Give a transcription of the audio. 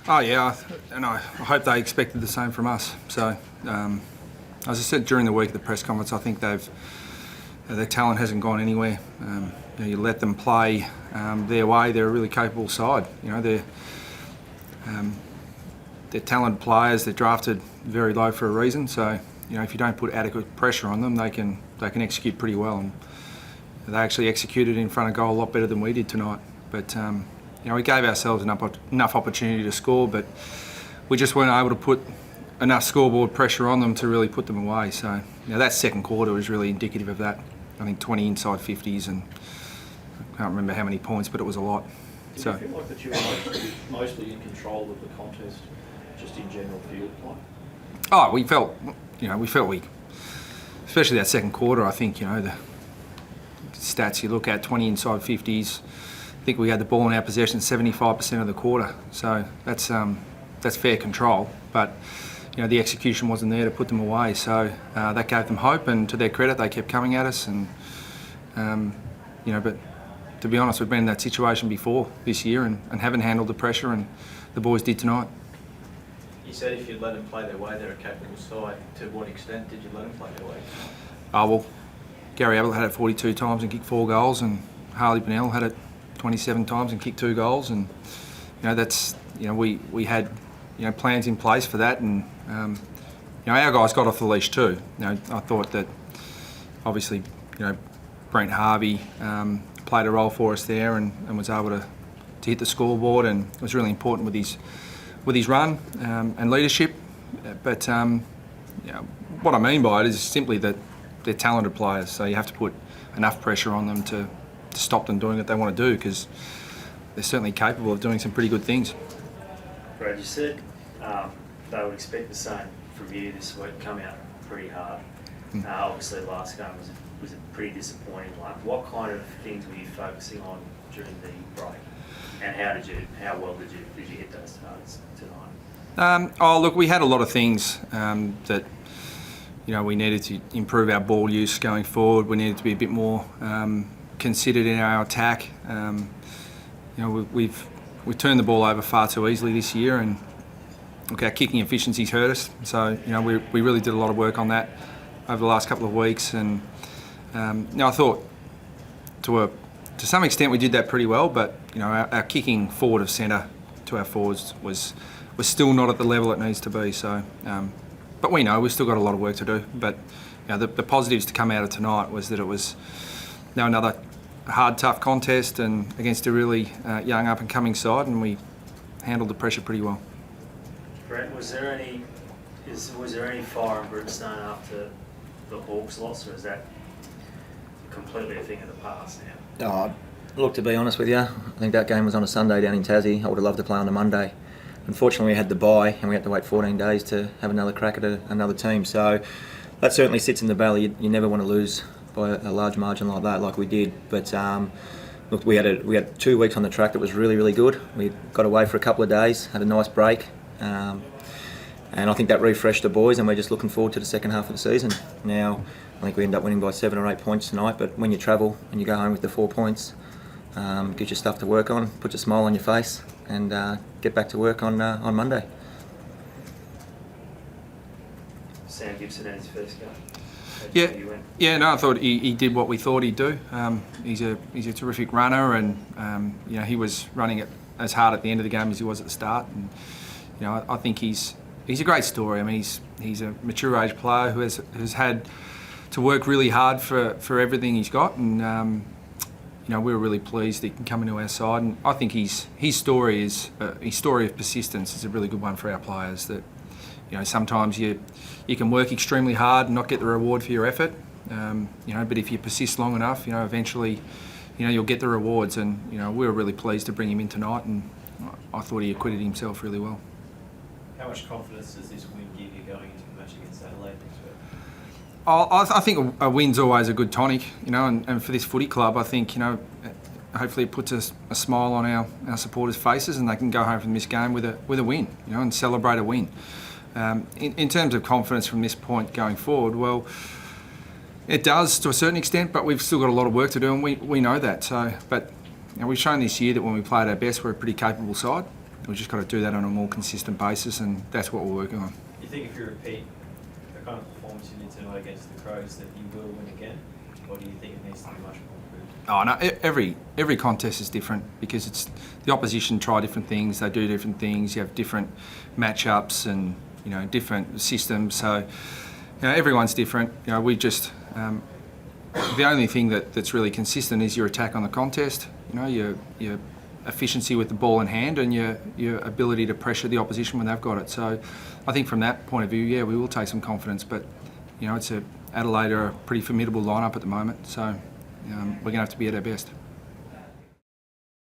Oh yeah, and I hope they expected the same from us. So, as I said during the week at the press conference, I think their talent hasn't gone anywhere. You let them play their way. They're a really capable side. They're talented players. They're drafted very low for a reason. So, if you don't put adequate pressure on them, they can execute pretty well. And they actually executed in front of goal a lot better than we did tonight. But we gave ourselves enough opportunity to score, but we just weren't able to put enough scoreboard pressure on them to really put them away. So that second quarter was really indicative of that. I think 20 inside 50s, and I can't remember how many points, but it was a lot. Did you feel like that you were mostly in control of the contest, just in general field play? Oh, we felt especially that second quarter. I think the stats you look at, 20 inside 50s. I think we had the ball in our possession 75% of the quarter. So that's fair control, but the execution wasn't there to put them away. So that gave them hope, and to their credit, they kept coming at us. And but to be honest, we've been in that situation before this year and haven't handled the pressure, and the boys did tonight. You said if you'd let them play their way, they're a capable side. To what extent did you let them play their way? Oh well, Gary Ablett had it 42 times and kicked 4 goals, and Harley Bennell had it 27 times and kicked 2 goals, and that's we had plans in place for that, and our guys got off the leash too. I thought that obviously Brent Harvey played a role for us there and was able to hit the scoreboard, and it was really important with his run and leadership. But what I mean by it is simply that they're talented players, so you have to put enough pressure on them to stop them doing what they want to do, because they're certainly capable of doing some pretty good things. Brad, you said they would expect the same from you this week, come out pretty hard. Obviously last game was a pretty disappointing one. What kind of things were you focusing on during the break? And how well did you hit those targets tonight? Look, we had a lot of things that we needed to improve our ball use going forward. We needed to be a bit more considered in our attack. We've turned the ball over far too easily this year, and look, our kicking efficiencies hurt us. So we really did a lot of work on that over the last couple of weeks, and I thought to some extent we did that pretty well, but our kicking forward of centre to our forwards was still not at the level it needs to be. So, but we know we've still got a lot of work to do. But the positives to come out of tonight was that it was another hard, tough contest, and against a really young up-and-coming side, and we handled the pressure pretty well. Brent, was there any fire and brimstone after the Hawks loss, or is that completely a thing of the past now? Look, to be honest with you, I think that game was on a Sunday down in Tassie. I would have loved to play on a Monday. Unfortunately, we had the bye and we had to wait 14 days to have another crack at another team. So that certainly sits in the belly. You never want to lose by a large margin like that, like we did. But look, we had 2 weeks on the track that was really, really good. We got away for a couple of days, had a nice break, and I think that refreshed the boys, and we're just looking forward to the second half of the season. Now, I think we end up winning by 7 or 8 points tonight, but when you travel and you go home with the 4 points, get your stuff to work on, put your smile on your face, and get back to work on Monday. Sam Gibson had his first game. No, I thought he did what we thought he'd do. He's a terrific runner, and he was running it as hard at the end of the game as he was at the start. And I think he's a great story. I mean, he's a mature age player who has had to work really hard for everything he's got, and we were really pleased that he can come into our side. And I think his story of persistence is a really good one for our players. That sometimes you can work extremely hard and not get the reward for your effort, but if you persist long enough, eventually you'll get the rewards. And we were really pleased to bring him in tonight, and I thought he acquitted himself really well. How much confidence does this win give you going into the match against Adelaide next week? I think a win's always a good tonic, and for this footy club, I think, hopefully it puts a smile on our supporters' faces, and they can go home from this game with a win, and celebrate a win. In terms of confidence from this point going forward, well, it does to a certain extent, but we've still got a lot of work to do, and we know that. So, but we've shown this year that when we play at our best, we're a pretty capable side. we've just got to do that on a more consistent basis, and that's what we're working on. You think if you repeat the kind of performance you did tonight against the Crows that you will win again, or do you think it needs to be much more improved? Oh no, every contest is different because it's the opposition try different things, they do different things. You have different matchups and different systems. So everyone's different. We just the only thing that's really consistent is your attack on the contest. Your efficiency with the ball in hand and your ability to pressure the opposition when they've got it. So I think from that point of view, yeah, we will take some confidence. But Adelaide are a pretty formidable lineup at the moment. So we're going to have to be at our best.